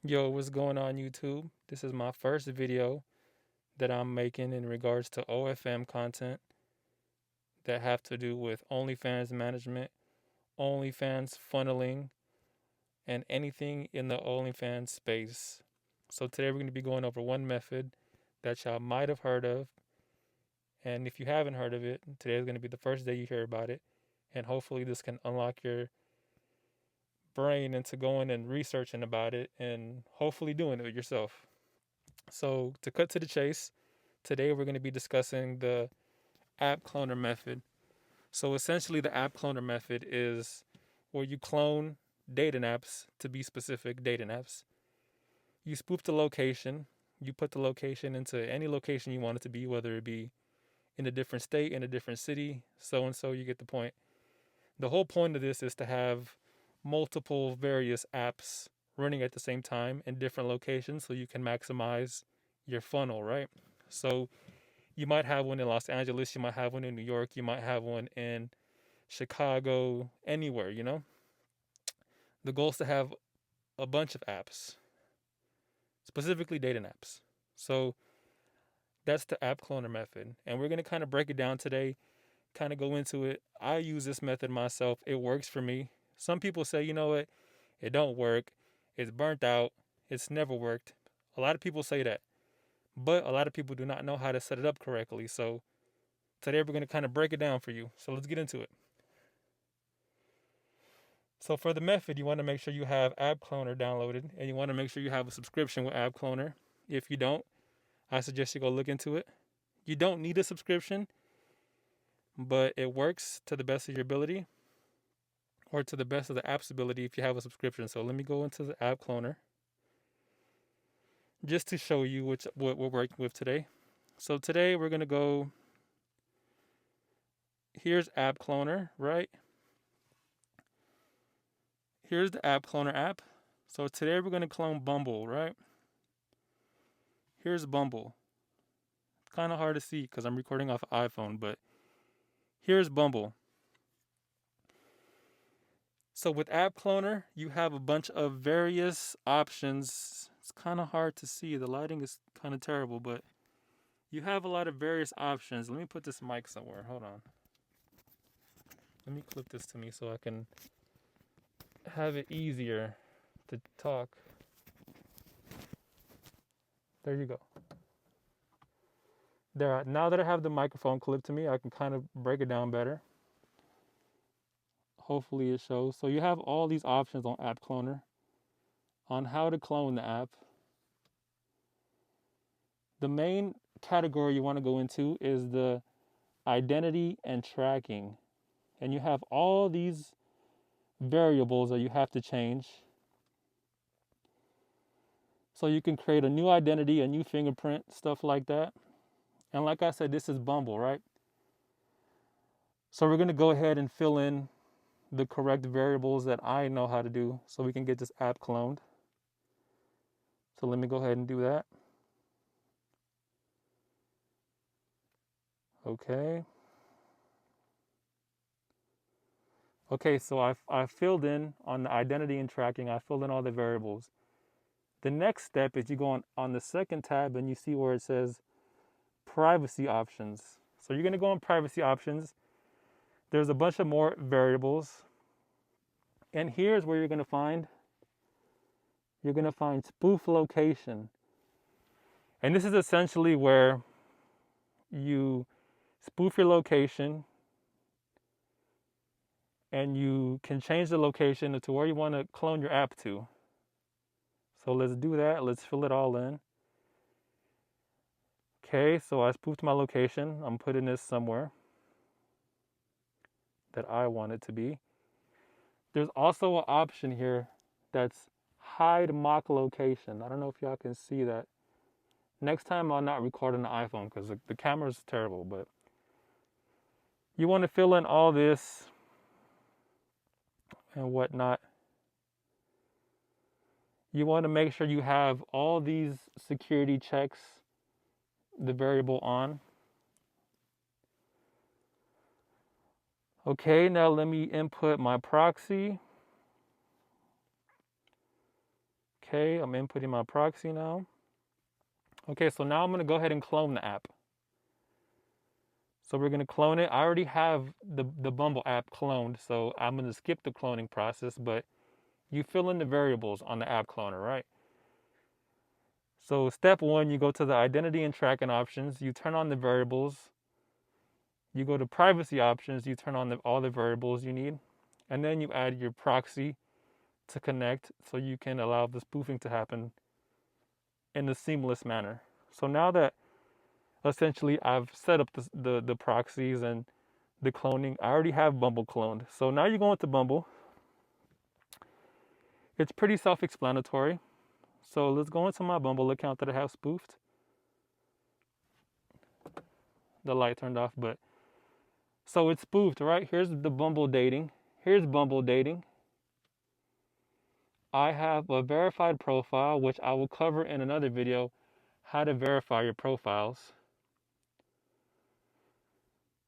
Yo, what's going on YouTube? This is my first video that I'm making in regards to OFM content that have to do with OnlyFans management, OnlyFans funneling, and anything in the OnlyFans space. So today we're going to be going over one method that y'all might have heard of, and if you haven't heard of it, today is going to be the first day you hear about it, and hopefully this can unlock your brain into going and researching about it and hopefully doing it yourself. So to cut to the chase, today we're going to be discussing the app cloner method. So essentially, the app cloner method is where you clone dating apps, to be specific, dating apps. You spoof the location, you put the location into any location you want it to be, whether it be in a different state, in a different city, so and so, you get the point. The whole point of this is to have multiple various apps running at the same time in different locations so you can maximize your funnel, right? So you might have one in Los Angeles, you might have one in New York, you might have one in Chicago, anywhere. The goal is to have a bunch of apps, specifically dating apps. So that's the app cloner method. And we're going to kind of break it down today, kind of go into it. I use this method myself. It works for me. Some people say, you know what, it don't work. It's burnt out. It's never worked. A lot of people say that. But a lot of people do not know how to set it up correctly. So today we're going to kind of break it down for you. So let's get into it. So for the method, you want to make sure you have App Cloner downloaded, and you want to make sure you have a subscription with App Cloner. If you don't, I suggest you go look into it. You don't need a subscription, but it works to the best of your ability, or to the best of the app's ability if you have a subscription. So let me go into the App Cloner just to show you what we're working with today. So today we're gonna go. Here's App Cloner, right? Here's the App Cloner app. So today we're gonna clone Bumble, right? Here's Bumble. It's kind of hard to see because I'm recording off an iPhone, but here's Bumble. So with App Cloner, you have a bunch of various options. It's kind of hard to see. The lighting is kind of terrible, but you have a lot of various options. Let me put this mic somewhere. Hold on. Let me clip this to me so I can have it easier to talk. There you go. There. Now that I have the microphone clipped to me, I can kind of break it down better. Hopefully it shows. So you have all these options on App Cloner on how to clone the app. The main category you want to go into is the identity and tracking. And you have all these variables that you have to change. So you can create a new identity, a new fingerprint, stuff like that. And like I said, this is Bumble, right? So we're going to go ahead and fill in the correct variables that I know how to do so we can get this app cloned. So let me go ahead and do that. Okay. Okay, so I filled in on the identity and tracking, I filled in all the variables. The next step is you go on the second tab and you see where it says privacy options. So you're going to go on privacy options. There's a bunch of more variables. And here's where you're going to find spoof location. And this is essentially where you spoof your location and you can change the location to where you want to clone your app to. So let's do that. Let's fill it all in. Okay, so I spoofed my location. I'm putting this somewhere that I want it to be. There's also an option here that's hide mock location. I don't know if y'all can see that. Next time I'll not record on the iPhone because the camera's terrible, but you want to fill in all this and whatnot. You want to make sure you have all these security checks, the variable on. Okay, now let me input my proxy. Okay, I'm inputting my proxy now. Okay, so now I'm going to go ahead and clone the app. So we're going to clone it. I already have the Bumble app cloned, so I'm going to skip the cloning process, but you fill in the variables on the app cloner, right? So step 1, you go to the identity and tracking options, you turn on the variables, you go to privacy options, you turn on all the variables you need, and then you add your proxy to connect so you can allow the spoofing to happen in a seamless manner. So now that essentially I've set up the proxies and the cloning, I already have Bumble cloned. So now you go into Bumble. It's pretty self-explanatory. So let's go into my Bumble account that I have spoofed. The light turned off, but so it's spoofed, right? Here's the Bumble dating. Here's Bumble dating. I have a verified profile, which I will cover in another video, how to verify your profiles.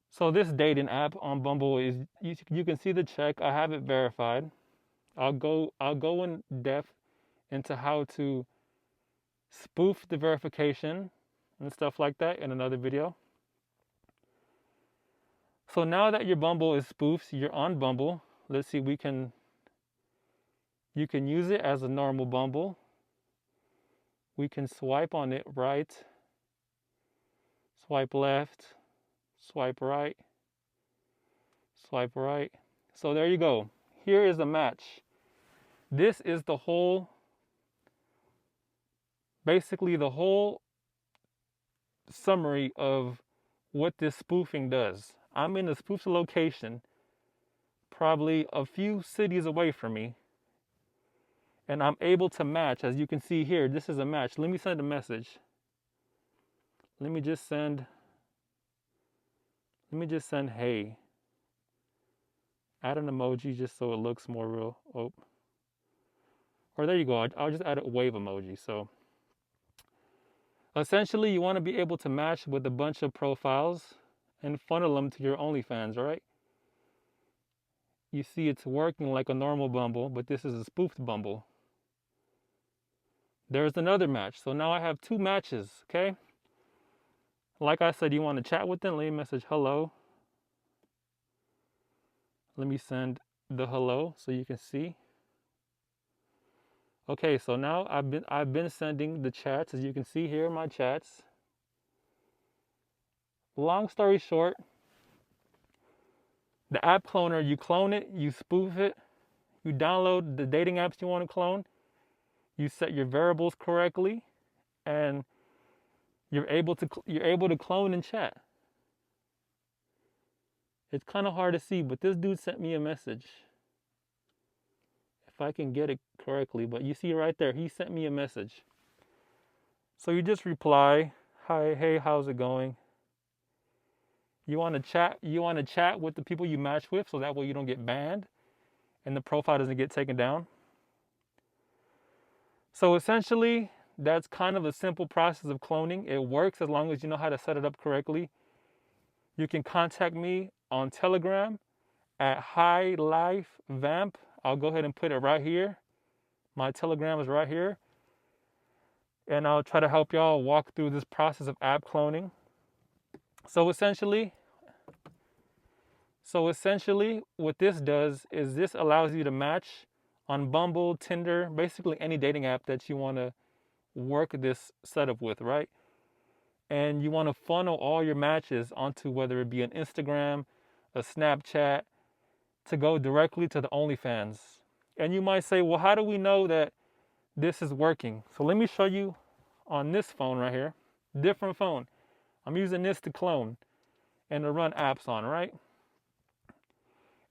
So this dating app on Bumble is, you can see the check. I have it verified. I'll go in depth into how to spoof the verification and stuff like that in another video. So now that your Bumble is spoofed, you're on Bumble. Let's see, you can use it as a normal Bumble. We can swipe on it right, swipe left, swipe right, swipe right. So there you go. Here is a match. This is basically the whole summary of what this spoofing does. I'm in a spoofed location, probably a few cities away from me, and I'm able to match. As you can see here, this is a match. Let me send a message. Let me just send hey. Add an emoji just so it looks more real. Oh. Or there you go. I'll just add a wave emoji. So essentially, you want to be able to match with a bunch of profiles and funnel them to your OnlyFans, right? You see it's working like a normal Bumble, but this is a spoofed Bumble. There's another match. So now I have 2 matches, okay? Like I said, you want to chat with them, let me message hello. Let me send the hello so you can see. Okay, so now I've been sending the chats, as you can see here in my chats. Long story short, the app cloner, you clone it, you spoof it, you download the dating apps you want to clone, you set your variables correctly, and you're able to clone and chat. It's kind of hard to see, but this dude sent me a message. If I can get it correctly, but you see right there, he sent me a message. So you just reply, hi, hey, how's it going? You want to chat with the people you match with, so that way you don't get banned and the profile doesn't get taken down. So essentially, that's kind of a simple process of cloning. It works as long as you know how to set it up correctly. You can contact me on Telegram at HighLifeVamp. I'll go ahead and put it right here. My Telegram is right here. And I'll try to help y'all walk through this process of app cloning. So essentially, what this does is this allows you to match on Bumble, Tinder, basically any dating app that you want to work this setup with, right? And you want to funnel all your matches onto whether it be an Instagram, a Snapchat, to go directly to the OnlyFans. And you might say, well, how do we know that this is working? So let me show you on this phone right here, different phone. I'm using this to clone and to run apps on, right?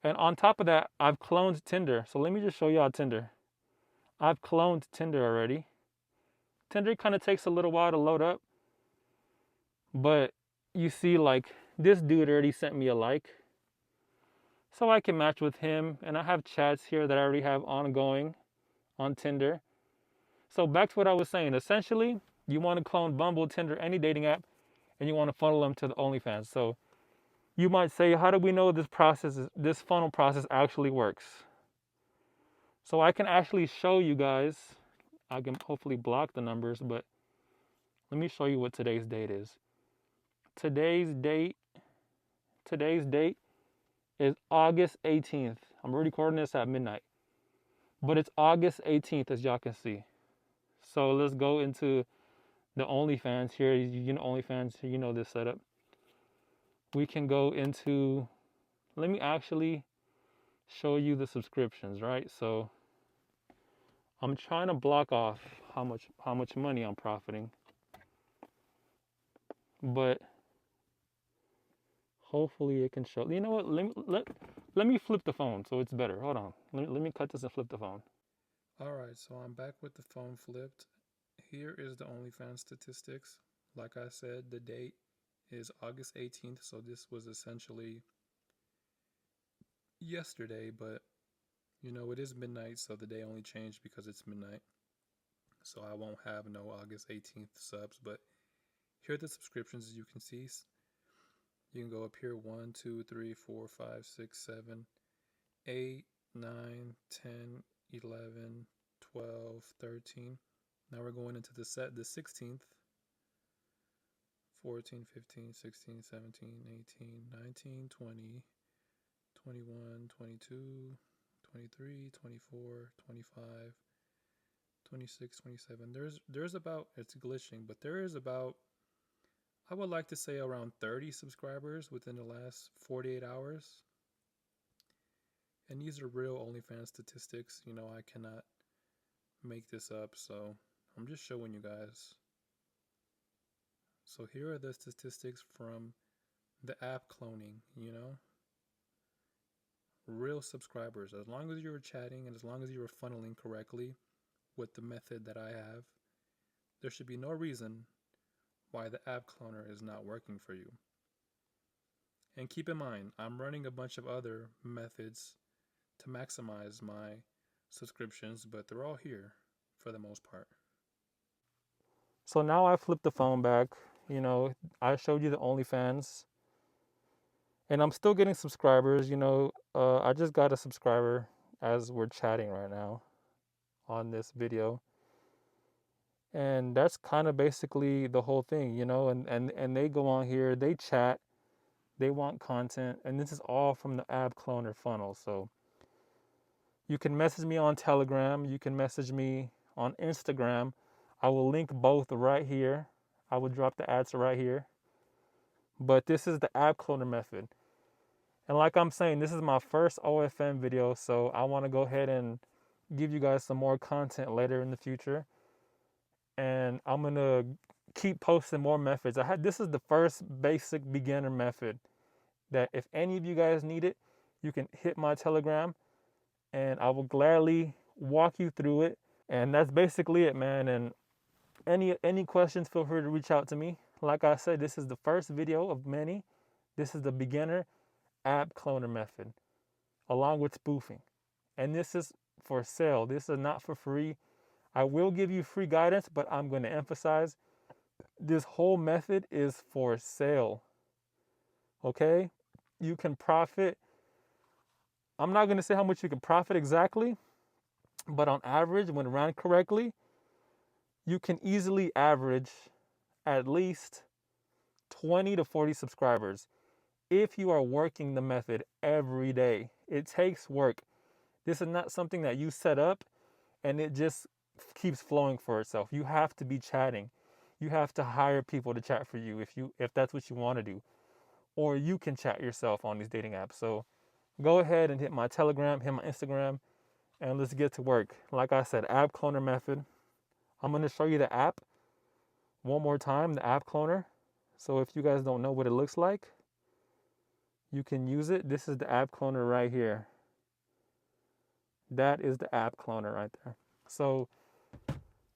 And on top of that, I've cloned Tinder. So let me just show y'all Tinder. I've cloned Tinder already. Tinder kind of takes a little while to load up. But you see, like, this dude already sent me a like. So I can match with him. And I have chats here that I already have ongoing on Tinder. So back to what I was saying. Essentially, you want to clone Bumble, Tinder, any dating app, and you want to funnel them to the OnlyFans. So you might say, how do we know this funnel process actually works? So I can actually show you guys. I can hopefully block the numbers, but let me show you what today's date is. Today's date is August 18th. I'm recording this at midnight, but it's August 18th, as y'all can see. So let's go into the OnlyFans here. You know OnlyFans, you know this setup. We can go into, let me actually show you the subscriptions, right? So I'm trying to block off how much money I'm profiting, but hopefully it can show. You know what? Let me flip the phone so it's better. Hold on. Let me cut this and flip the phone. All right, so I'm back with the phone flipped. Here is the OnlyFans statistics. Like I said, the date is August 18th, so this was essentially yesterday, but you know, it is midnight, so the day only changed because it's midnight. So I won't have no August 18th subs, but here are the subscriptions. As you can see, you can go up here 1, 2, 3, 4, 5, 6, 7, 8, 9, 10, 11, 12, 13. Now we're going into the 16th. 14, 15, 16, 17, 18, 19, 20, 21, 22, 23, 24, 25, 26, 27. There's about, it's glitching, but there is about, I would like to say around 30 subscribers within the last 48 hours. And these are real OnlyFans statistics. You know, I cannot make this up, so I'm just showing you guys. So here are the statistics from the app cloning, you know. Real subscribers. As long as you were chatting and as long as you were funneling correctly with the method that I have, there should be no reason why the app cloner is not working for you. And keep in mind, I'm running a bunch of other methods to maximize my subscriptions, but they're all here for the most part. So now I flipped the phone back. You know, I showed you the OnlyFans, and I'm still getting subscribers. You know, I just got a subscriber as we're chatting right now on this video. And that's kind of basically the whole thing, you know, and they go on here, they chat, they want content, and this is all from the app cloner funnel. So you can message me on Telegram, you can message me on Instagram. I will link both right here. I will drop the ads right here. But this is the app cloner method. And like I'm saying, this is my first OFM video, so I want to go ahead and give you guys some more content later in the future. And I'm going to keep posting more methods. This is the first basic beginner method that if any of you guys need it, you can hit my Telegram and I will gladly walk you through it. And that's basically it, man. And any questions, feel free to reach out to me. Like I said, this is the first video of many. This is the beginner app cloner method along with spoofing. And this is for sale. This is not for free. I will give you free guidance, but I'm going to emphasize this whole method is for sale. Okay? You can profit. I'm not going to say how much you can profit exactly, but on average, when run correctly, you can easily average at least 20 to 40 subscribers if you are working the method every day. It takes work. This is not something that you set up and it just keeps flowing for itself. You have to be chatting. You have to hire people to chat for you if that's what you want to do. Or you can chat yourself on these dating apps. So go ahead and hit my Telegram, hit my Instagram, and let's get to work. Like I said, app cloner method. I'm going to show you the app one more time, the app cloner. So if you guys don't know what it looks like, you can use it. This is the app cloner right here. That is the app cloner right there. So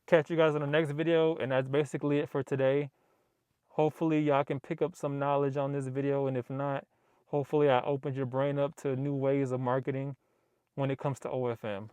catch you guys in the next video, and that's basically it for today. Hopefully y'all can pick up some knowledge on this video, and if not, hopefully I opened your brain up to new ways of marketing when it comes to OFM.